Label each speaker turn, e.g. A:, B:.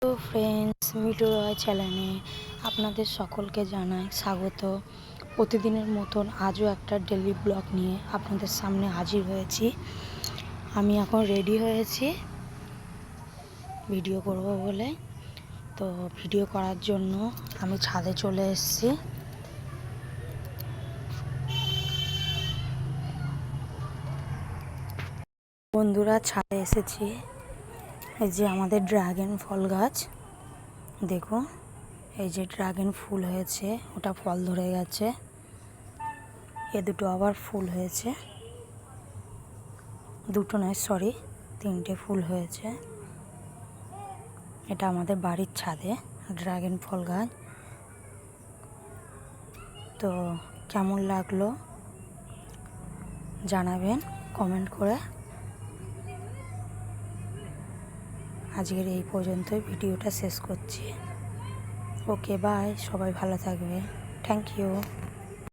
A: তো ফ্রেন্ডস, মিঠু রয় চ্যানেলে আপনাদের সকলকে জানাই স্বাগত। প্রতিদিনের মতন আজও একটা ডেলি ব্লগ নিয়ে আপনাদের সামনে হাজির হয়েছি। আমি এখন রেডি হয়েছি ভিডিও করব বলে। তো ভিডিও করার জন্য আমি ছাদে চলে এসেছি। বন্ধুরা, ছাদে এসেছি। এই যে আমাদের ড্রাগন ফল গাছ, দেখো এই যে ড্রাগন ফুল হয়েছে, ওটা ফল ধরে গেছে। এ দুটো আবার ফুল হয়েছে, দুটো নয় সরি, তিনটে ফুল হয়েছে। এটা আমাদের বাড়ির ছাদে ড্রাগন ফল গাছ। তো কেমন লাগলো জানাবেন কমেন্ট করে। আজকের এই পর্যন্তই ভিডিওটা শেষ করছি। ওকে বাই, সবাই ভালো থাকবে। Thank you.